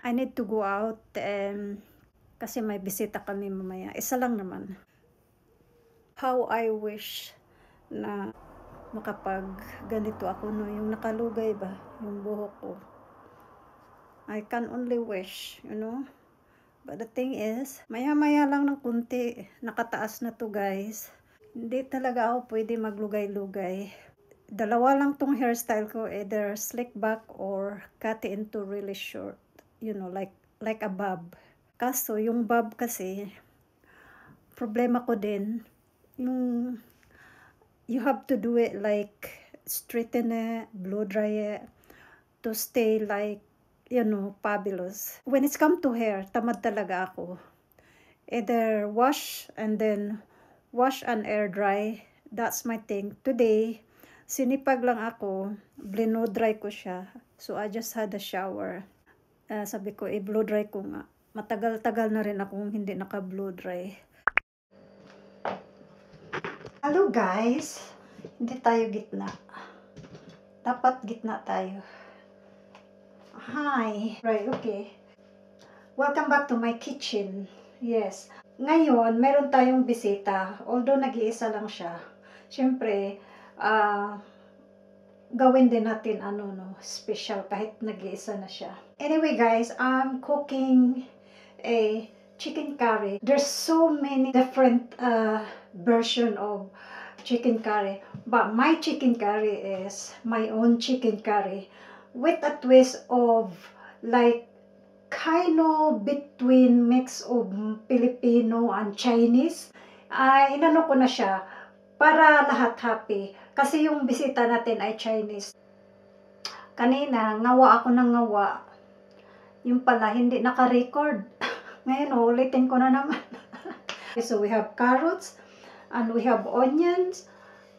I need to go out kasi may bisita kami mamaya. Isa lang naman. How I wish na makapag ganito ako, no, yung nakalugay ba yung buhok ko. I can only wish, you know. But the thing is, maya-maya lang ng kunti, nakataas na to, guys. Hindi talaga ako pwede maglugay-lugay. Dalawa lang tong hairstyle ko, either slick back or cut into really short, you know, like a bob. Kaso yung bob kasi, problema ko din, yung you have to do it like straighten it, blow dry it to stay like, you know, fabulous. When it's come to hair, tamad talaga ako. Either wash and air dry. That's my thing. Today, sinipag lang ako, blow dry ko siya. So I just had a shower. Sabi ko, blow dry ko nga. Matagal-tagal na rin akong hindi naka-blow dry. Hello guys, hindi tayo gitna. Dapat gitna tayo. Hi. Right, okay. Welcome back to my kitchen. Yes. Ngayon, meron tayong bisita. Although nag-iisa lang siya. Siyempre, gawin din natin special kahit nag-iisa na siya. Anyway guys, I'm cooking a chicken curry. There's so many different version of chicken curry, but my chicken curry is my own chicken curry with a twist of like kind of between mix of Filipino and Chinese. Inano ko na siya para lahat happy kasi yung bisita natin ay Chinese. Kanina ngawa ako ng ngawa, yung pala hindi naka-record. Ngayon ulitin ko na naman. So we have carrots and we have onions.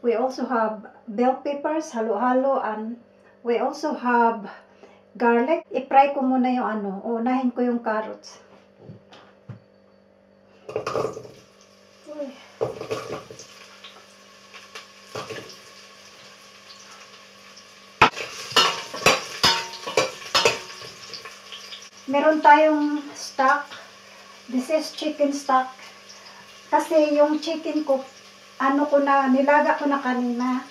We also have bell peppers, halo-halo, and we also have garlic. I-fry ko muna yung unahin ko yung carrots. Uy. Meron tayong stock. This is chicken stock. Kasi yung chicken ko, nilaga ko na kanina.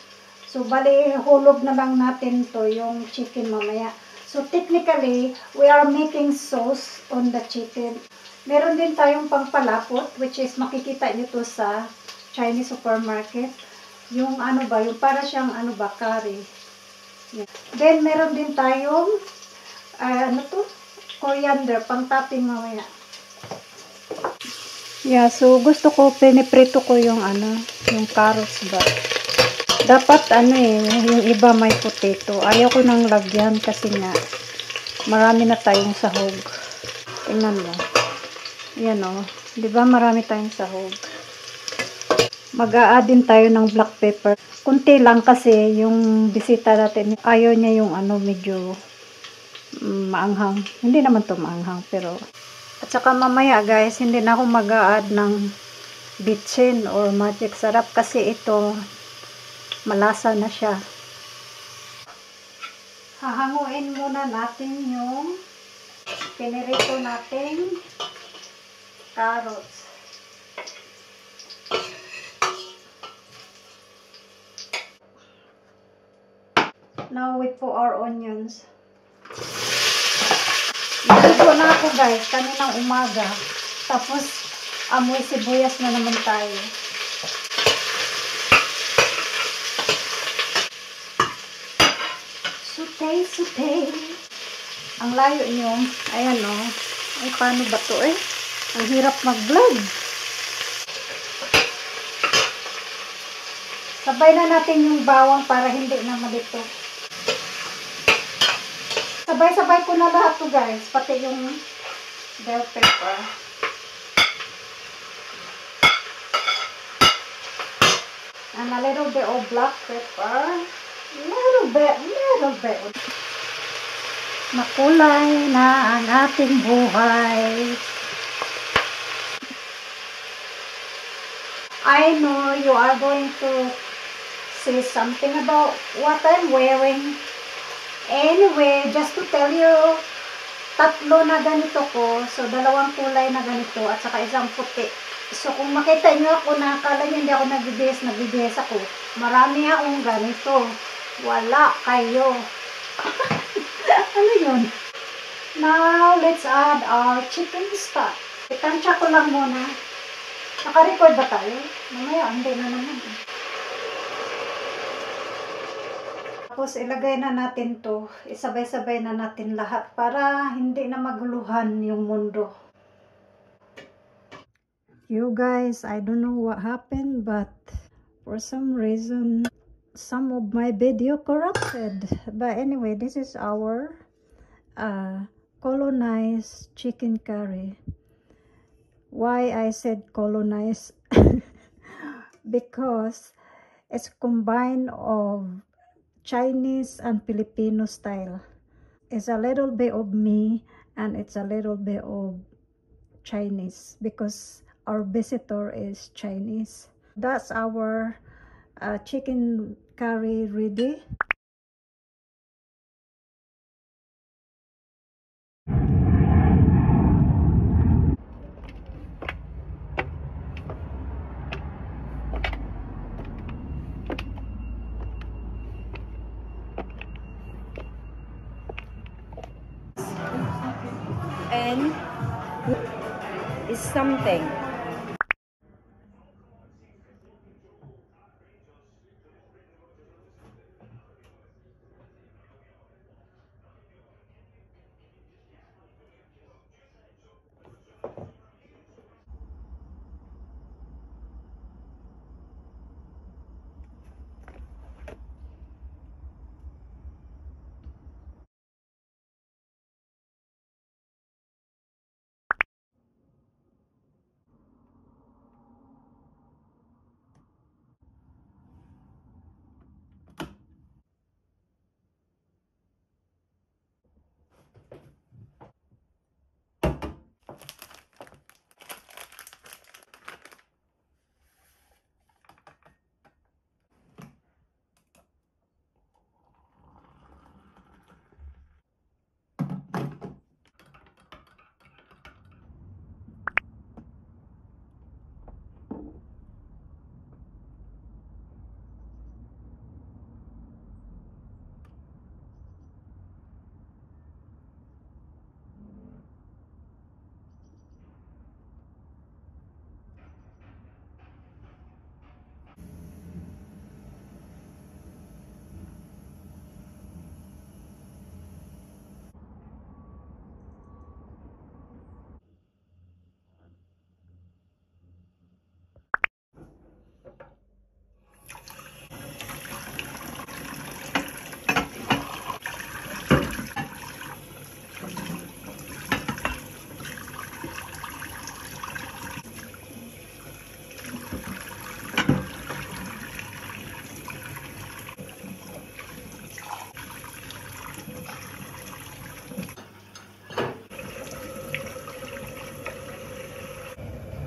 So, bali, hulog na lang natin to yung chicken mamaya. So, technically, we are making sauce on the chicken. Meron din tayong pangpalapot, which is makikita nyo to sa Chinese supermarket. Yung yung para siyang curry. Yeah. Then, meron din tayong, coriander, pang topping mamaya. Yeah, so gusto ko, piniprito ko yung yung carrots ba. Dapat yung iba may potato. Ayaw ko nang lagyan kasi nga, marami na tayong sahog. Tingnan mo. Yan o. Diba marami tayong sahog. Mag-a-add din tayo ng black pepper. Kunti lang kasi yung bisita natin, ayaw niya yung medyo maanghang. Hindi naman to maanghang, pero at saka mamaya guys, hindi na ako mag-a-add ng bitchin or magic sarap kasi ito malasa na siya. Hahanguin muna natin yung pinirito nating carrots. Now we put our onions. Naligo na ako guys, kaninang umaga. Tapos, amoy sibuyas na naman tayo. Sutay. Ang layo nyo. Ayan o. Ay, paano ba to eh? Ang hirap mag-vlog. Sabay na natin yung bawang para hindi na malito. Sabay-sabay ko na lahat to guys, pati yung bell pepper. And a little bit of black pepper. Little bit. Makulay na ang ating buhay. I know you are going to say something about what I'm wearing. Anyway, just to tell you, tatlo na ganito ko. So, dalawang kulay na ganito at saka isang puti. So, kung makita nyo ako na akala nyo hindi ako nagbibihis ako. Marami akong ganito. Wala kayo. Ano yun? Now, let's add our chicken stock. Itansya ko lang muna. Naka-record ba tayo? Mamaya, hindi na naman. Tapos, ilagay na natin to. Isabay-sabay na natin lahat para hindi na maguluhan yung mundo. You guys, I don't know what happened, but for some reason, some of my video corrupted. But anyway, this is our colonized chicken curry. Why I said colonized? Because it's combined of Chinese and Filipino style. It's a little bit of me and it's a little bit of Chinese because our visitor is Chinese. That's our chicken curry ready. And is something.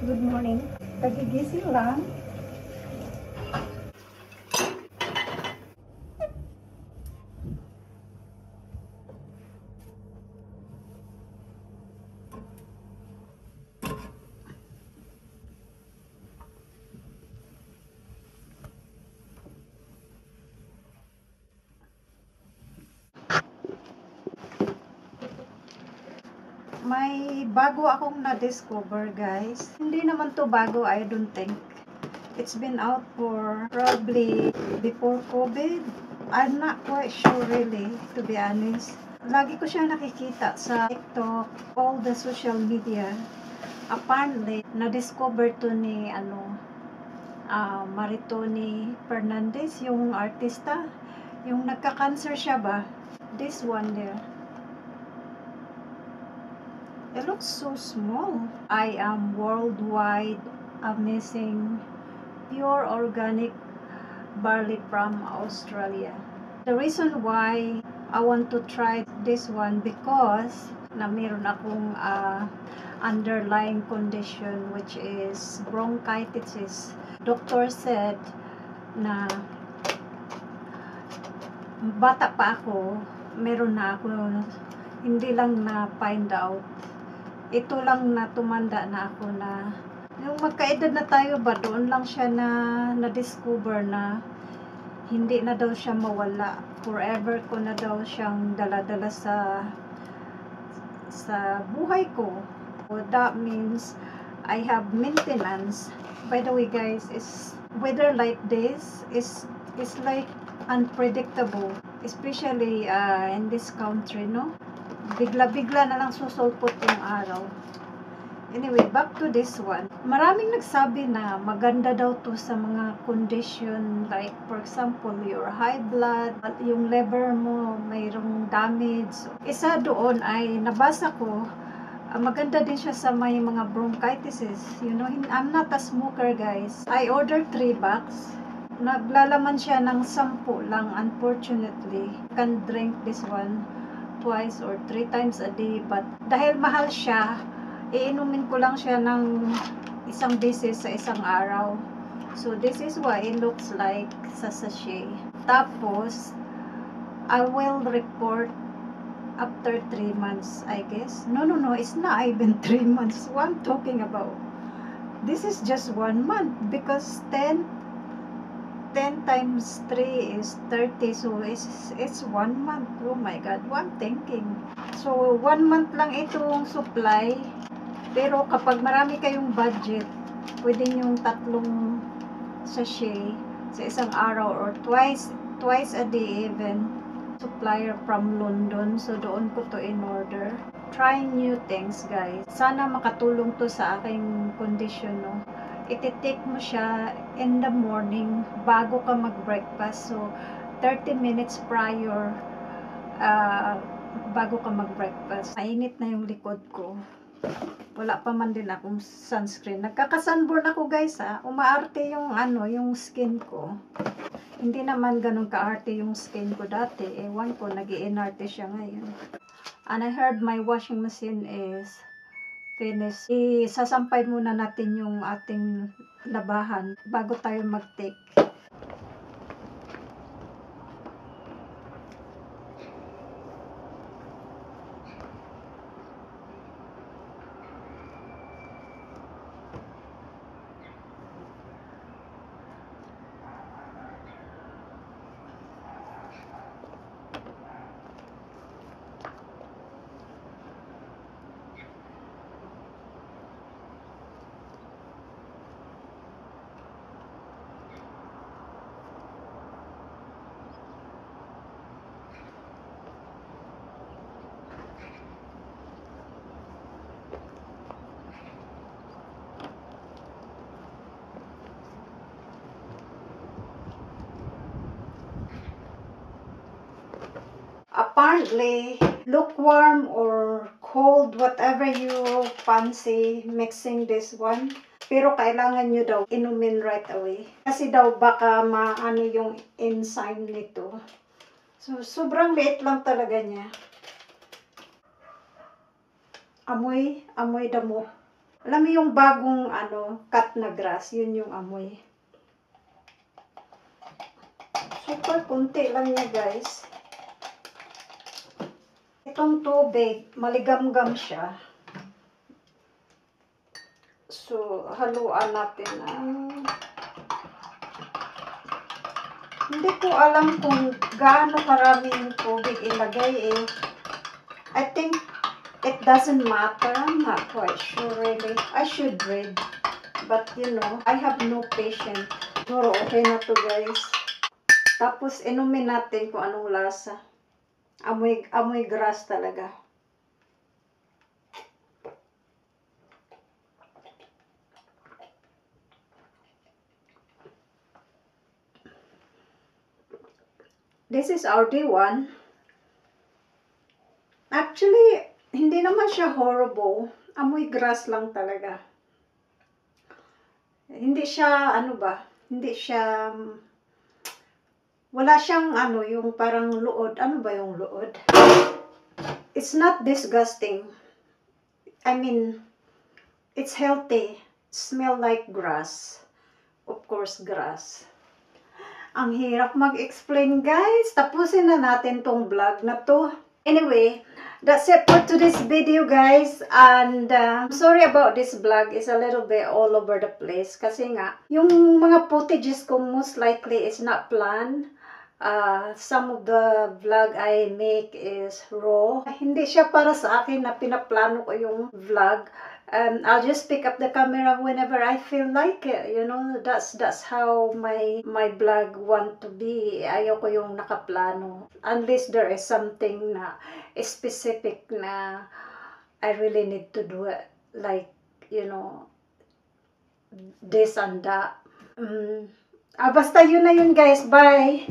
Good morning. Kagigising lang. May bago akong na-discover, guys. Hindi naman to bago, I don't think. It's been out for probably before COVID. I'm not quite sure really, to be honest. Lagi ko siya nakikita sa TikTok, all the social media. Apparently, na-discover to ni Maritoni Fernandez, yung artista. Yung nagka-cancer siya ba? This one there. It looks so small. I am worldwide amazing pure organic barley from Australia. The reason why I want to try this one because na meron akong underlying condition which is bronchitis. Doctor said na bata pa ako, meron na ako hindi lang na find out. Ito lang na tumanda na ako na yung magkaedad na tayo ba, doon lang siya na-discover na hindi na daw siya mawala. Forever ko na daw siyang dala-dala sa buhay ko. So that means I have maintenance. By the way guys, is weather like this is like unpredictable, especially in this country, no? Bigla-bigla na lang susulpot yung araw. Anyway, back to this one. Maraming nagsabi na maganda daw to sa mga condition, like for example, your high blood, yung liver mo mayroong damage. Isa doon ay nabasa ko, maganda din siya sa may mga bronchitis. You know, I'm not a smoker guys. I ordered 3 box. Naglalaman siya ng 10 lang, unfortunately. Can drink this one twice or 3 times a day, but dahil mahal siya, iinumin ko lang siya ng isang beses sa isang araw. So this is what it looks like sa sachet. Tapos I will report after 3 months, I guess. No, it's not even 3 months. What I'm talking about, this is just 1 month, because 10 times 3 is 30, so it's 1 month. Oh my god, what I'm thinking. So 1 month lang itong supply, pero kapag marami kayong budget, pwede yung 3 sachet sa isang araw, or twice a day even. Supplier from London, so doon ko to in order. Try new things guys, sana makatulong to sa aking condition, no? Iti-take mo siya in the morning bago ka mag-breakfast, so 30 minutes prior bago ka mag-breakfast. Mainit na yung likod ko, wala pa man din akong sunscreen. Nagkaka-sunburn ako guys ha. Umaarte yung yung skin ko. Hindi naman ganun kaarte yung skin ko dati. Ewan ko, nag-iinarte siya ngayon. And I heard my washing machine is finished. Isasampay muna natin yung ating labahan bago tayo mag-take. Apparently, lukewarm or cold, whatever you fancy mixing this one. Pero kailangan nyo daw inumin right away. Kasi daw baka maano yung enzyme nito. So, sobrang liit lang talaga niya. Amoy damo. Alam mo yung bagong cut na grass, yun yung amoy. Super konti lang niya guys. Itong tubig, maligam-gam siya. So, haluan natin hindi ko alam kung gaano karaming tubig ilagay eh. I think it doesn't matter. I'm not quite sure really. I should read. But you know, I have no patience. Siguro okay na to guys. Tapos inumin natin kung anong lasa. Amoy grass talaga. This is our D1. Actually, hindi naman siya horrible. Amoy grass lang talaga. Hindi siya, hindi siya, wala siyang yung parang luod. Ano ba yung luod? It's not disgusting. I mean, it's healthy. Smell like grass. Of course, grass. Ang hirap mag-explain guys. Tapusin na natin tong vlog na to. Anyway, that's it for today's video, guys. And I'm sorry about this vlog. It's a little bit all over the place. Kasi nga, yung mga footages ko most likely is not planned. Some of the vlog I make is raw. Hindi siya para sa akin na pinaplano ko yung vlog. I'll just pick up the camera whenever I feel like it. You know, that's how my vlog want to be. Ayaw ko yung nakaplano. Unless there is something na specific na I really need to do it. Like, you know, this and that. Basta yun na yun, guys. Bye!